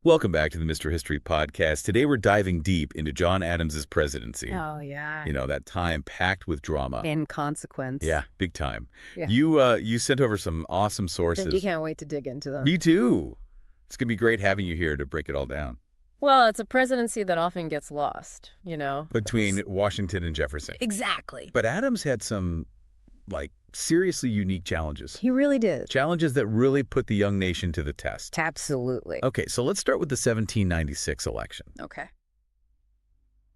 Welcome back to the Mr. History Podcast. Today we're diving deep into John Adams's presidency. Oh, yeah. You know, that time packed with drama. And consequence. Yeah, big time. Yeah. You sent over some awesome sources. You can't wait to dig into them. Me too. It's going to be great having you here to break it all down. Well, it's a presidency that often gets lost, you know? Between Washington and Jefferson. Exactly. But Adams had some, seriously unique challenges. He really did. Challenges that really put the young nation to the test. Absolutely. Okay, so let's start with the 1796 election. Okay.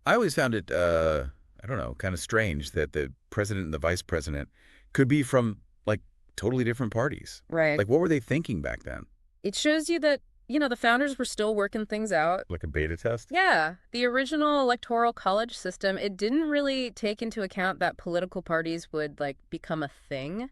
I always found it, kind of strange that the president and the vice president could be from, totally different parties. Right. What were they thinking back then? It shows you that, the founders were still working things out. Like a beta test? Yeah. The original electoral college system, it didn't really take into account that political parties would, become a thing.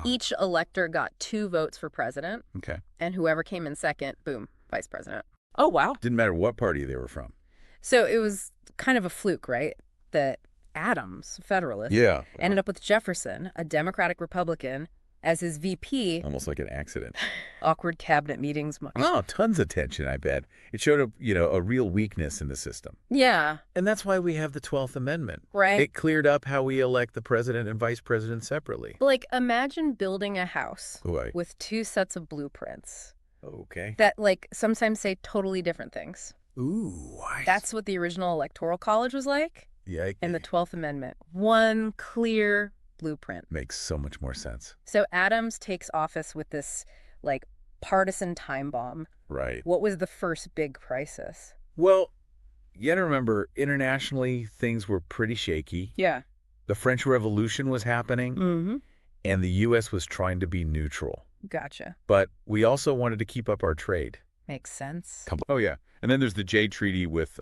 Each elector got 2 votes for president. Okay. And whoever came in second, boom, vice president. Oh, wow. Didn't matter what party they were from. So it was kind of a fluke, right? That Adams, Federalist, ended up with Jefferson, a Democratic Republican, as his VP. Almost like an accident. Awkward cabinet meetings. Oh, tons of tension, I bet. It showed a real weakness in the system. Yeah. And that's why we have the 12th Amendment. Right. It cleared up how we elect the president and vice president separately. Imagine building a house with 2 sets of blueprints. Okay. That, sometimes say totally different things. Ooh. That's what the original Electoral College was like. Yeah. And the 12th Amendment. One clear blueprint. Makes so much more sense. So Adams takes office with this, partisan time bomb. Right. What was the first big crisis? Well, you gotta remember, internationally, things were pretty shaky. Yeah. The French Revolution was happening, Mm-hmm. and the U.S. was trying to be neutral. Gotcha. But we also wanted to keep up our trade. Makes sense. Oh, yeah. And then there's the Jade Treaty with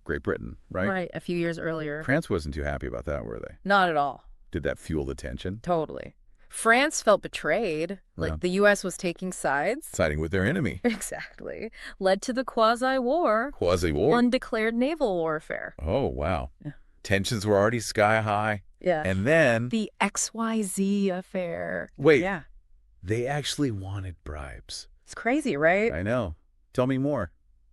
Great Britain, right? Right, a few years earlier. France wasn't too happy about that, were they? Not at all. Did that fuel the tension? Totally. France felt betrayed. Yeah. The U.S. was taking sides. Siding with their enemy. Exactly. Led to the Quasi-War. Quasi-War? Undeclared naval warfare. Oh, wow. Yeah. Tensions were already sky high. Yeah. And then... The XYZ Affair. Wait. Yeah. They actually wanted bribes. It's crazy, right? I know. Tell me more.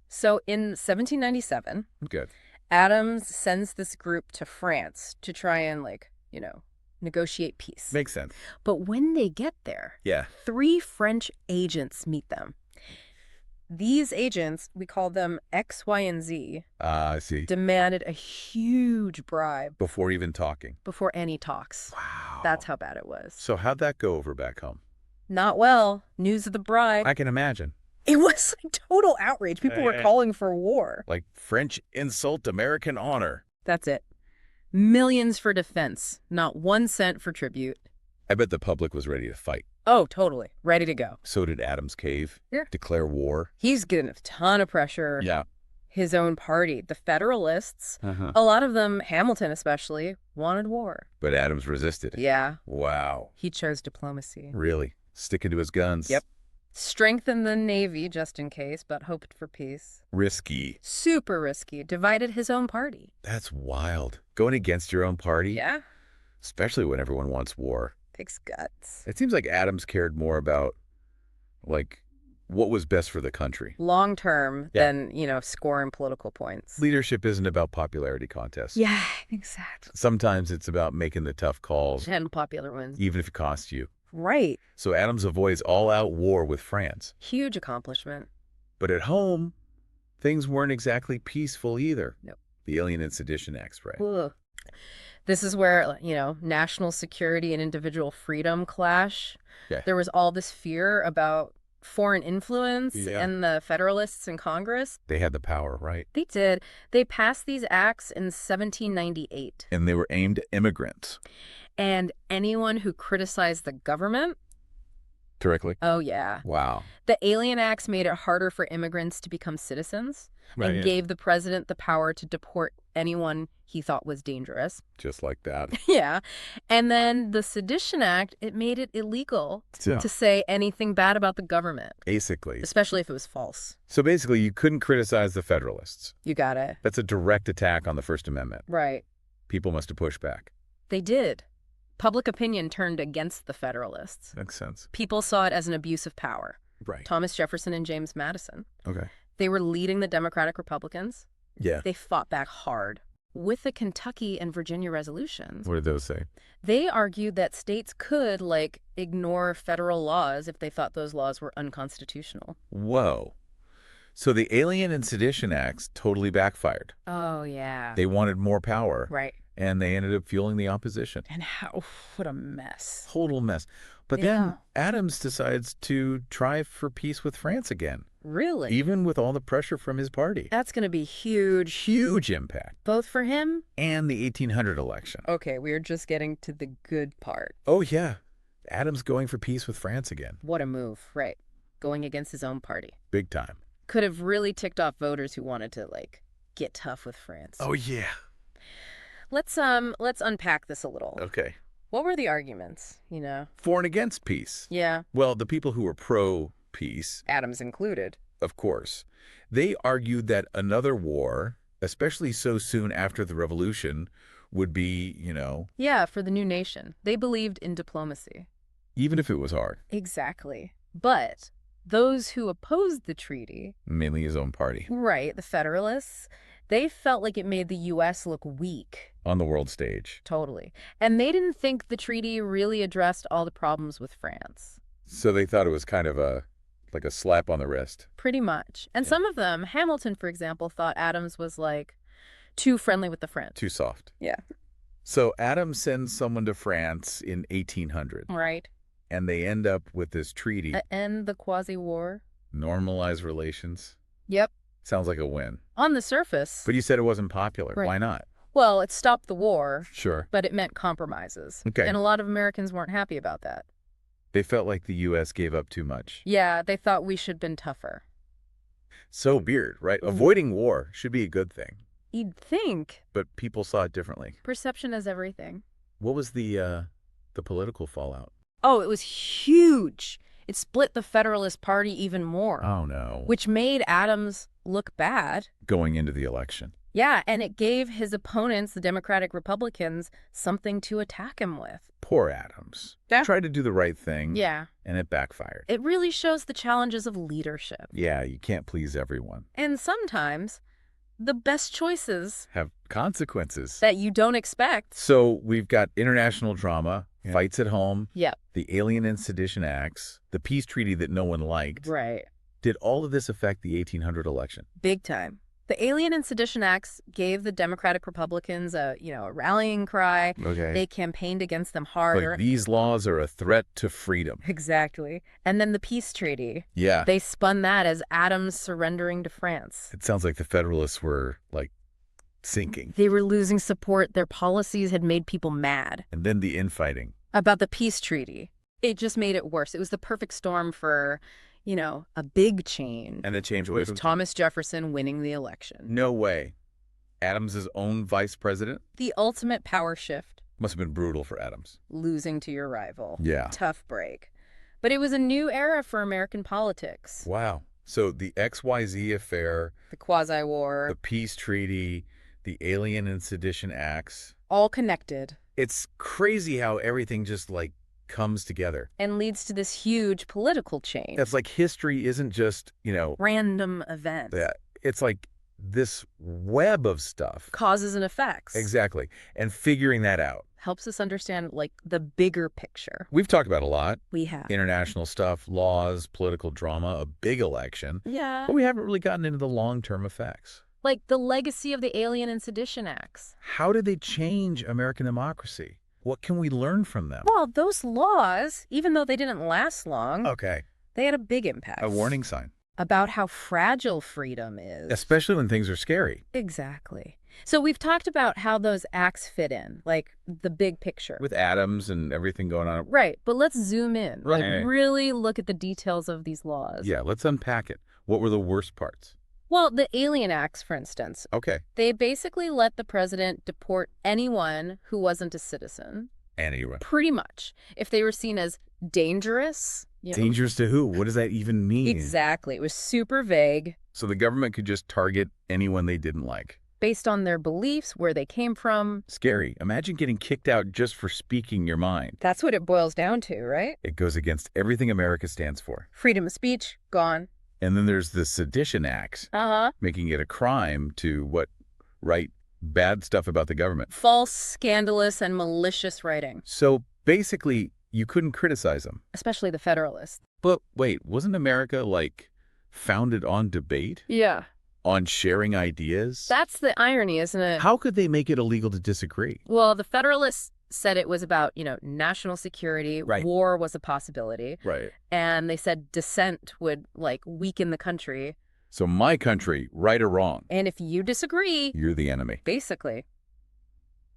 So in 1797, Good. Adams sends this group to France to try and, negotiate peace. Makes sense. But when they get there, Yeah. 3 French agents meet them. These agents, we call them X, Y, and Z, I see. demanded a huge bribe Before even talking. before any talks. Wow. That's how bad it was. So how'd that go over back home? Not well. News of the bribe. I can imagine. It was total outrage. People were calling for war. Like French insult American honor. That's it. Millions for defense, not 1 cent for tribute. I bet the public was ready to fight. Oh, totally. Ready to go. So did Adams Cave. Yeah. Declare war. He's getting a ton of pressure. Yeah. His own party, the Federalists, Uh-huh. a lot of them, Hamilton especially, wanted war. But Adams resisted. Yeah. Wow. He chose diplomacy. Really? Sticking to his guns. Yep. Strengthened the Navy just in case, but hoped for peace. Risky. Super risky. Divided his own party. That's wild. Going against your own party? Yeah. Especially when everyone wants war. Takes guts. It seems like Adams cared more about, what was best for the country. Long term Yeah. than, scoring political points. Leadership isn't about popularity contests. Yeah, exactly. Sometimes it's about making the tough calls, And popular ones. even if it costs you. Right. So Adams avoids all-out war with France. Huge accomplishment. But at home, things weren't exactly peaceful either. Nope. The Alien and Sedition Acts, right? Ugh. This is where, national security and individual freedom clash. Yeah. There was all this fear about foreign influence and the Federalists in Congress. They had the power, right? They did. They passed these acts in 1798. And they were aimed at immigrants. And anyone who criticized the government, Directly? oh, yeah. Wow. The Alien Acts made it harder for immigrants to become citizens and gave the president the power to deport anyone he thought was dangerous. Just like that. Yeah. And then the Sedition Act, it made it illegal Yeah. to say anything bad about the government, Basically. especially if it was false. So basically, you couldn't criticize the Federalists. You got it. That's a direct attack on the First Amendment. Right. People must have pushed back. They did. Public opinion turned against the Federalists. Makes sense. People saw it as an abuse of power. Right. Thomas Jefferson and James Madison. Okay. They were leading the Democratic Republicans. Yeah. They fought back hard. With the Kentucky and Virginia resolutions, What did those say? they argued that states could, like, ignore federal laws if they thought those laws were unconstitutional. Whoa. So the Alien and Sedition Acts totally backfired. Oh, yeah. They wanted more power. Right. And they ended up fueling the opposition. And how, what a mess. Total mess. But then Adams decides to try for peace with France again. Really? Even with all the pressure from his party. That's going to be huge. Huge impact. Both for him? And the 1800 election. Okay, we're just getting to the good part. Oh, yeah. Adams going for peace with France again. What a move, right. Going against his own party. Big time. Could have really ticked off voters who wanted to, like, get tough with France. Oh, yeah. Let's unpack this a little. Okay. What were the arguments, you know? For and against peace. Yeah. Well, the people who were pro-peace, Adams included. of course, they argued that another war, especially so soon after the revolution, would be, Yeah, for the new nation. They believed in diplomacy. even if it was hard, Exactly. But those who opposed the treaty, mainly his own party, right, the Federalists, they felt like it made the U.S. look weak. on the world stage. Totally. And they didn't think the treaty really addressed all the problems with France. So they thought it was kind of like a slap on the wrist. Pretty much. And some of them, Hamilton, for example, thought Adams was, like, too friendly with the French. Too soft. Yeah. So Adams sends someone to France in 1800, Right. and they end up with this treaty, End the Quasi-War. normalize relations. Yep. Sounds like a win. On the surface. But you said it wasn't popular. Right. Why not? Well, it stopped the war, Sure. but it meant compromises. Okay. And a lot of Americans weren't happy about that. They felt like the U.S. gave up too much. Yeah, they thought we should have been tougher. So weird, right? Avoiding war should be a good thing, You'd think. but people saw it differently. Perception is everything. What was the political fallout? Oh, it was huge. It split the Federalist Party even more, Oh, no. which made Adams look bad. Going into the election. Yeah, and it gave his opponents, the Democratic Republicans, something to attack him with. Poor Adams. Yeah. Tried to do the right thing. Yeah. And it backfired. It really shows the challenges of leadership. Yeah, you can't please everyone. And sometimes the best choices Have consequences. that you don't expect. So we've got international drama, fights at home, Yep. the Alien and Sedition Acts, the peace treaty that no one liked. Right. Did all of this affect the 1800 election? Big time. The Alien and Sedition Acts gave the Democratic Republicans a rallying cry. Okay. They campaigned against them harder. Like, these laws are a threat to freedom. Exactly. And then the peace treaty. Yeah. They spun that as Adams surrendering to France. It sounds like the Federalists were, like, sinking. They were losing support. Their policies had made people mad And then the infighting. about the peace treaty. It just made it worse. It was the perfect storm for, a big change. And the change away With from... Thomas Jefferson winning the election. No way. Adams' own vice president? The ultimate power shift. Must have been brutal for Adams. Losing to your rival. Yeah. Tough break. But it was a new era for American politics. Wow. So the XYZ Affair, The Quasi-War. the peace treaty, the Alien and Sedition Acts. All connected. It's crazy how everything just, like, comes together. And leads to this huge political change. It's like history isn't just, Random events. that. It's like this web of stuff. Causes and effects. Exactly. And figuring that out. Helps us understand, like, the bigger picture. We've talked about a lot. We have. International stuff, laws, political drama, a big election. Yeah. But we haven't really gotten into the long-term effects. Like the legacy of the Alien and Sedition Acts. How did they change American democracy? What can we learn from them? Well, those laws, even though they didn't last long, Okay. they had a big impact. A warning sign. About how fragile freedom is. Especially when things are scary. Exactly. So we've talked about how those acts fit in, like the big picture. With Adams and everything going on. Right, but let's zoom in. Right. Like really look at the details of these laws. Yeah, let's unpack it. What were the worst parts? Well, the Alien Acts, for instance, Okay. they basically let the president deport anyone who wasn't a citizen. Anyone. Pretty much. If they were seen as dangerous. Dangerous to who? What does that even mean? Exactly. It was super vague, So the government could just target anyone they didn't like. based on their beliefs, where they came from. Scary. Imagine getting kicked out just for speaking your mind. That's what it boils down to, right? It goes against everything America stands for. Freedom of speech, gone. And then there's the Sedition Acts, making it a crime to, write bad stuff about the government. False, scandalous, and malicious writing. So basically, you couldn't criticize them. Especially the Federalists. But wait, wasn't America, founded on debate? Yeah. On sharing ideas? That's the irony, isn't it? How could they make it illegal to disagree? Well, the Federalists said it was about, national security. Right. War was a possibility. Right. And they said dissent would, weaken the country. So my country, right or wrong? And if you disagree... You're the enemy. Basically.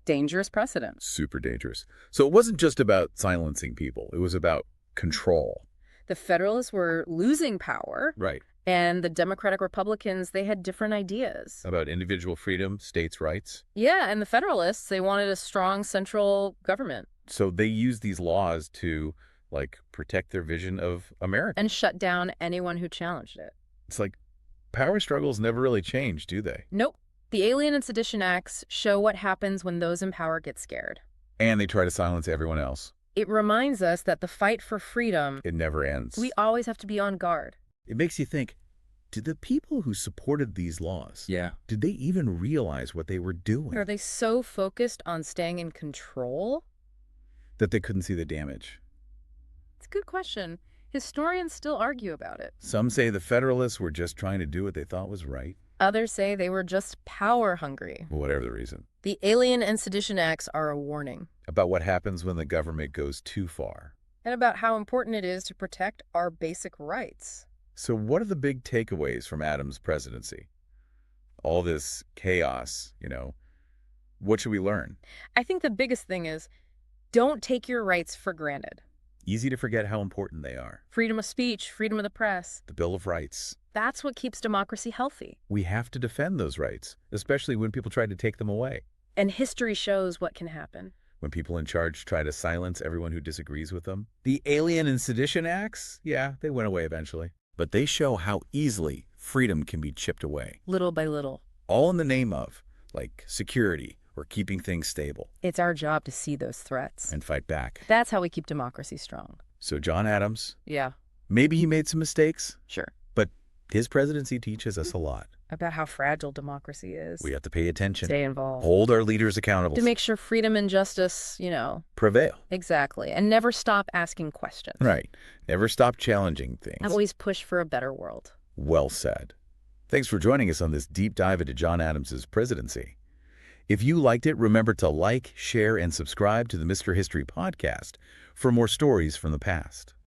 Dangerous precedent. Super dangerous. So it wasn't just about silencing people. It was about control. The Federalists were losing power. Right. And the Democratic Republicans, they had different ideas. About individual freedom, states' rights. Yeah, and the Federalists, they wanted a strong central government. So they used these laws to, protect their vision of America. And shut down anyone who challenged it. It's like power struggles never really change, do they? Nope. The Alien and Sedition Acts show what happens when those in power get scared. And they try to silence everyone else. It reminds us that the fight for freedom... It never ends. We always have to be on guard. It makes you think, did the people who supported these laws, did they even realize what they were doing? Are they so focused on staying in control? That they couldn't see the damage? It's a good question. Historians still argue about it. Some say the Federalists were just trying to do what they thought was right. Others say they were just power hungry. Whatever the reason. The Alien and Sedition Acts are a warning. About what happens when the government goes too far. And about how important it is to protect our basic rights. So what are the big takeaways from Adams' presidency? All this chaos, what should we learn? I think the biggest thing is, don't take your rights for granted. Easy to forget how important they are. Freedom of speech, freedom of the press. The Bill of Rights. That's what keeps democracy healthy. We have to defend those rights, especially when people try to take them away. And history shows what can happen. When people in charge try to silence everyone who disagrees with them. The Alien and Sedition Acts, they went away eventually. But they show how easily freedom can be chipped away. Little by little. All in the name of, security or keeping things stable. It's our job to see those threats. And fight back. That's how we keep democracy strong. So John Adams. Yeah. Maybe he made some mistakes. Sure. But his presidency teaches us a lot. About how fragile democracy is. We have to pay attention. Stay involved. Hold our leaders accountable. To make sure freedom and justice, prevail. Exactly. And never stop asking questions. Right. Never stop challenging things. And always push for a better world. Well said. Thanks for joining us on this deep dive into John Adams' presidency. If you liked it, remember to like, share, and subscribe to the Mr. History podcast for more stories from the past.